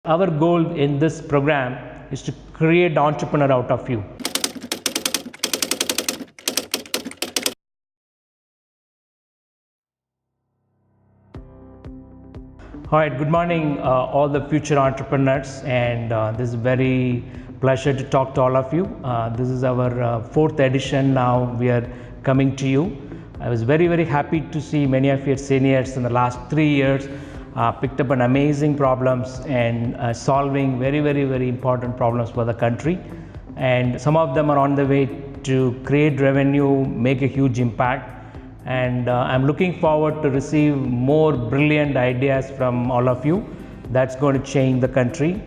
Our goal in this program is to create entrepreneur out of you. All right, good morning, all the future entrepreneurs, and this is very pleasure to talk to all of you. This is our fourth edition now. We are coming to you. I was very happy to see many of your seniors in the last 3 years picked up an amazing problems and solving very important problems for the country. And some of them are on the way to create revenue, make a huge impact. And I'm looking forward to receive more brilliant ideas from all of you. That's going to change the country.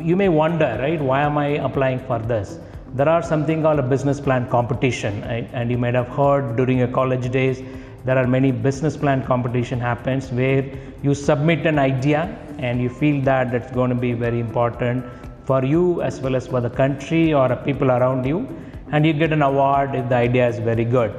You may wonder, right, why am I applying for this? There are something called a business plan competition, right? And you might have heard during your college days, there are many business plan competition happens where you submit an idea and you feel that that's going to be very important for you as well as for the country or people around you, and you get an award if the idea is very good.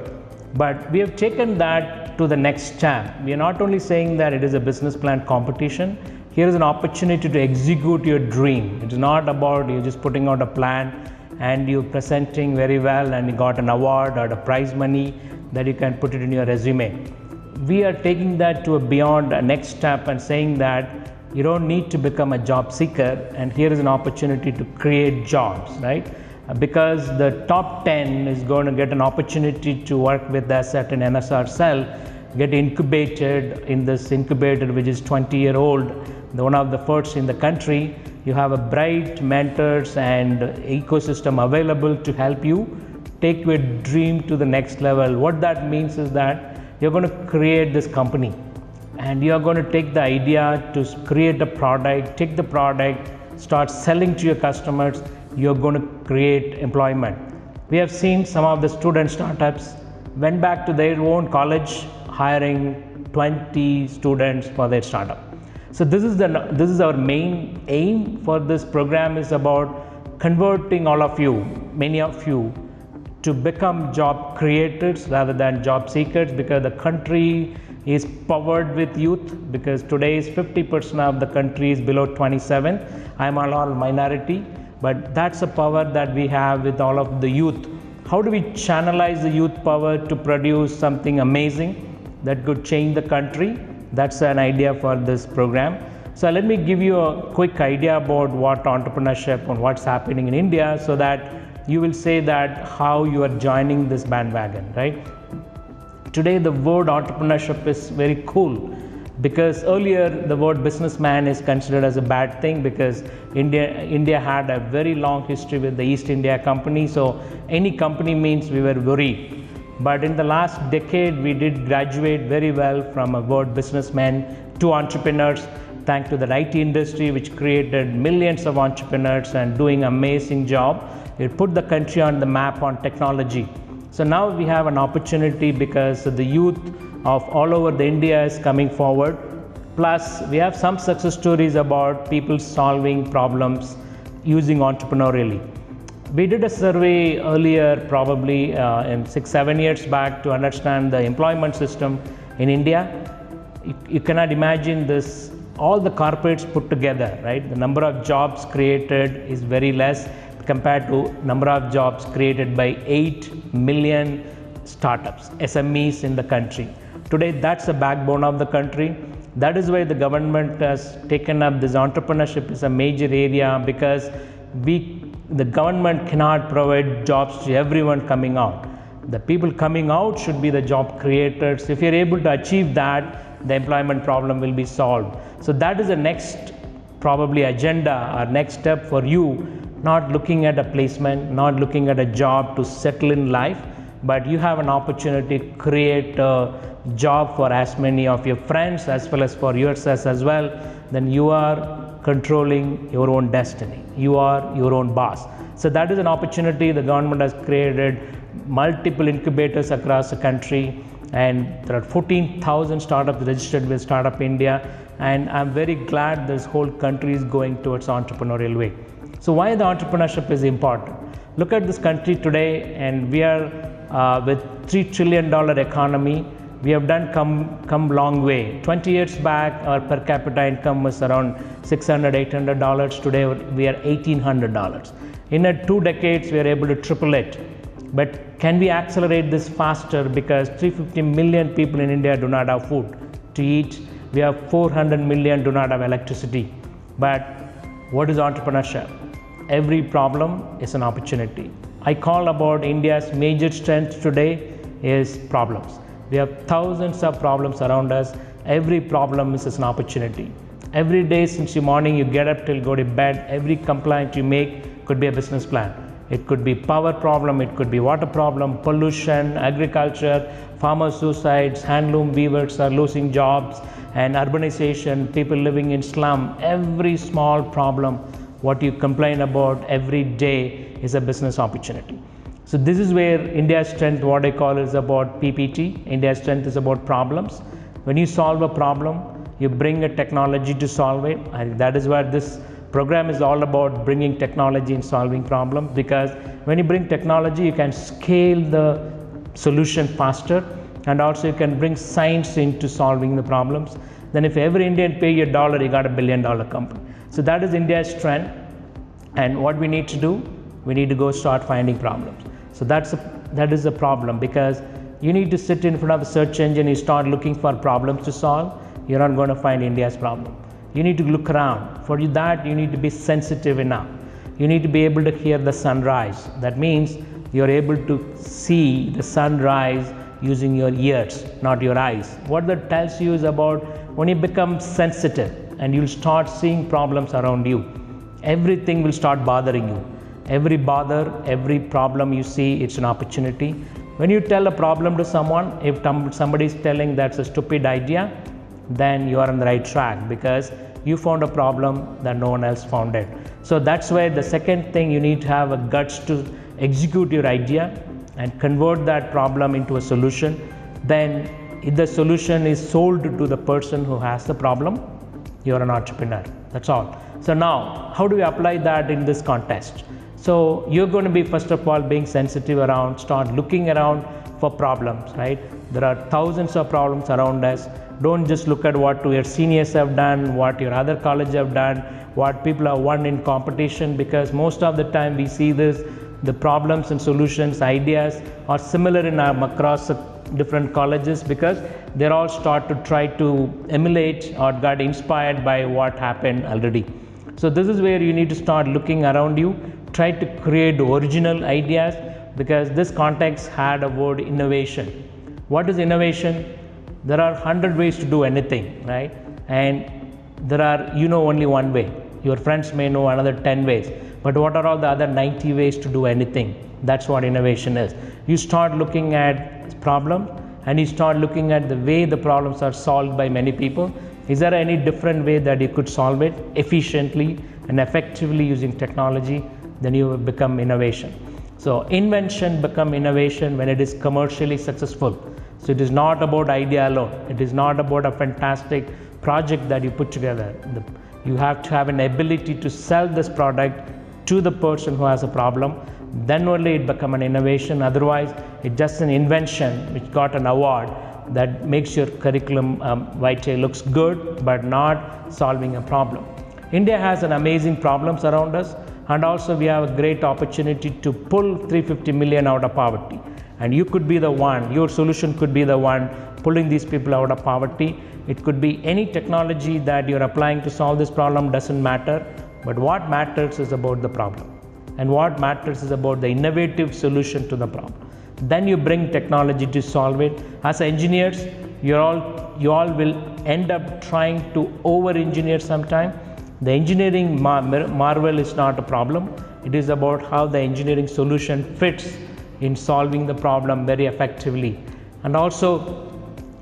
But we have taken that to the next step. We are not only saying that it is a business plan competition. Here is an opportunity to execute your dream. It is not about you just putting out a plan and you presenting very well and you got an award or a prize money that you can put it in your resume. We are taking that to a beyond a next step and saying that you don't need to become a job seeker, and here is an opportunity to create jobs, right? Because the top 10 is going to get an opportunity to work with us at an NSR cell, get incubated in this incubator which is 20-year-old, one of the first in the country. You have a bright mentors and ecosystem available to help you take your dream to the next level. What that means is that you're going to create this company and you're going to take the idea to create a product, take the product, start selling to your customers. You're going to create employment. We have seen some of the student startups went back to their own college hiring 20 students for their startup. So this is our main aim for this program, is about converting all of you, many of you, to become job creators rather than job seekers, because the country is powered with youth, because today is 50% of the country is below 27. I'm all minority, but that's a power that we have with all of the youth. How do we channelize the youth power to produce something amazing that could change the country? That's an idea for this program. So let me give you a quick idea about what entrepreneurship and what's happening in India, so that you will say that how you are joining this bandwagon, right? Today the word entrepreneurship is very cool, because earlier the word businessman is considered as a bad thing, because India had a very long history with the East India Company, so any company means we were worried. But in the last decade, we did graduate very well from a word businessman to entrepreneurs, thanks to the IT industry, which created millions of entrepreneurs and doing amazing job. It put the country on the map on technology. So now we have an opportunity, because the youth of all over the India is coming forward. Plus, we have some success stories about people solving problems using entrepreneurially. We did a survey earlier, probably in 6-7 years back, to understand the employment system in India. You cannot imagine this, all the corporates put together, right? The number of jobs created is very less compared to number of jobs created by 8 million startups, SMEs in the country. Today, that's the backbone of the country. That is why the government has taken up this entrepreneurship as a major area, because the government cannot provide jobs to everyone coming out. The people coming out should be the job creators. If you're able to achieve that, the employment problem will be solved. So that is the next probably agenda or next step for you, not looking at a placement, not looking at a job to settle in life, but you have an opportunity to create a job for as many of your friends as well as for yourself as well. Then you are controlling your own destiny. You are your own boss. So that is an opportunity. The government has created multiple incubators across the country, and there are 14,000 startups registered with Startup India, and I'm very glad this whole country is going towards entrepreneurial way. So why the entrepreneurship is important? Look at this country today, and we are with $3 trillion economy. We have done come long way. 20 years back, our per capita income was around $600, $800. Today, we are $1,800. In 2 decades, we are able to triple it. But can we accelerate this faster? Because 350 million people in India do not have food to eat. We have 400 million do not have electricity. But what is entrepreneurship? Every problem is an opportunity. I call about India's major strength today is problems. We have thousands of problems around us. Every problem is an opportunity. Every day since the morning you get up till go to bed, every complaint you make could be a business plan. It could be power problem, it could be water problem, pollution, agriculture, farmer suicides, handloom weavers are losing jobs, and urbanization, people living in slum. Every small problem, what you complain about every day is a business opportunity. So this is where India's strength, what I call is about PPT. India's strength is about problems. When you solve a problem, you bring a technology to solve it. And that is where this program is all about, bringing technology in solving problems, because when you bring technology, you can scale the solution faster, and also you can bring science into solving the problems. Then if every Indian pay you $1, you got $1 billion company. So that is India's strength. And what we need to do, we need to go start finding problems. So that is a problem, because you need to sit in front of a search engine, you start looking for problems to solve, you're not going to find India's problem. You need to look around. For that, you need to be sensitive enough. You need to be able to hear the sunrise. That means you're able to see the sunrise using your ears, not your eyes. What that tells you is about when you become sensitive and you'll start seeing problems around you, everything will start bothering you. Every bother, every problem you see, it's an opportunity. When you tell a problem to someone, if somebody is telling that's a stupid idea, then you are on the right track, because you found a problem that no one else found it. So that's why the second thing, you need to have a guts to execute your idea and convert that problem into a solution. Then if the solution is sold to the person who has the problem, you're an entrepreneur. That's all. So now, how do we apply that in this context? So you're going to be, first of all, being sensitive around, start looking around for problems, right? There are thousands of problems around us. Don't just look at what your seniors have done, what your other colleges have done, what people have won in competition, because most of the time we see this, the problems and solutions, ideas are similar across different colleges, because they're all start to try to emulate or got inspired by what happened already. So this is where you need to start looking around you, try to create original ideas, because this context had a word innovation. What is innovation? There are 100 ways to do anything, right? And there are, only one way. Your friends may know another 10 ways. But what are all the other 90 ways to do anything? That's what innovation is. You start looking at problems, and you start looking at the way the problems are solved by many people. Is there any different way that you could solve it efficiently and effectively using technology? Then you will become innovation. So invention become innovation when it is commercially successful. So it is not about idea alone. It is not about a fantastic project that you put together. You have to have an ability to sell this product to the person who has a problem. Then only it become an innovation. Otherwise, it's just an invention which got an award that makes your curriculum vitae looks good, but not solving a problem. India has an amazing problems around us, and also we have a great opportunity to pull 350 million out of poverty. And you could be the one, your solution could be the one pulling these people out of poverty. It could be any technology that you're applying to solve this problem, doesn't matter. But what matters is about the problem. And what matters is about the innovative solution to the problem. Then you bring technology to solve it. As engineers, you all will end up trying to over-engineer sometime. The engineering marvel is not a problem. It is about how the engineering solution fits in solving the problem very effectively. And also,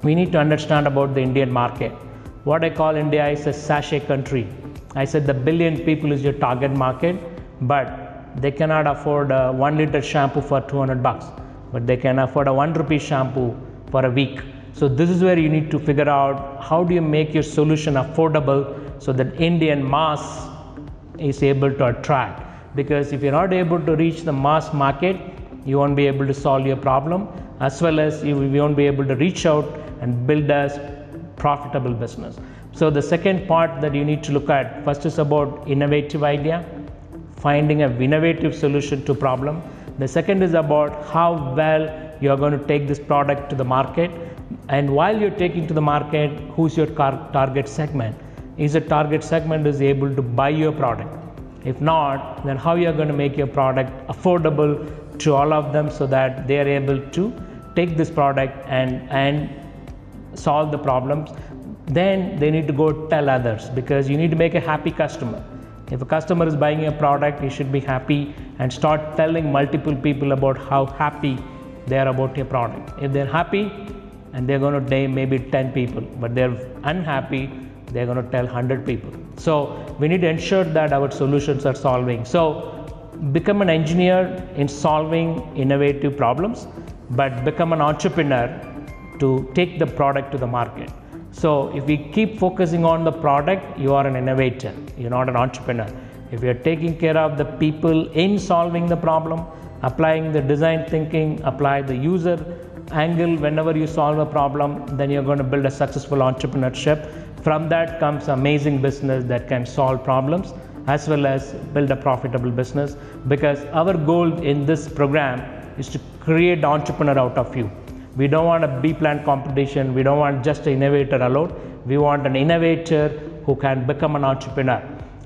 we need to understand about the Indian market. What I call India is a sachet country. I said the billion people is your target market, but they cannot afford a 1 liter shampoo for $200, but they can afford a 1 rupee shampoo for a week. So this is where you need to figure out how do you make your solution affordable so that Indian mass is able to attract. Because if you're not able to reach the mass market, you won't be able to solve your problem, as well as you won't be able to reach out and build a profitable business. So the second part that you need to look at first is about innovative idea, finding an innovative solution to problem. The second is about how well you are going to take this product to the market, and while you're taking to the market, who's your target segment? Is the target segment is able to buy your product? If not, then how you are going to make your product affordable to all of them so that they are able to take this product and solve the problems. Then they need to go tell others, because you need to make a happy customer. If a customer is buying a product, you should be happy and start telling multiple people about how happy they are about your product. If they're happy, and they're going to name maybe 10 people, but they're unhappy, they're going to tell 100 people. So we need to ensure that our solutions are solving. So become an engineer in solving innovative problems, but become an entrepreneur to take the product to the market. So if we keep focusing on the product, you are an innovator, you're not an entrepreneur. If you're taking care of the people in solving the problem, applying the design thinking, apply the user angle whenever you solve a problem, then you're going to build a successful entrepreneurship. From that comes amazing business that can solve problems as well as build a profitable business, because our goal in this program is to create entrepreneur out of you. We don't want a B-plan competition. We don't want just an innovator alone. We want an innovator who can become an entrepreneur.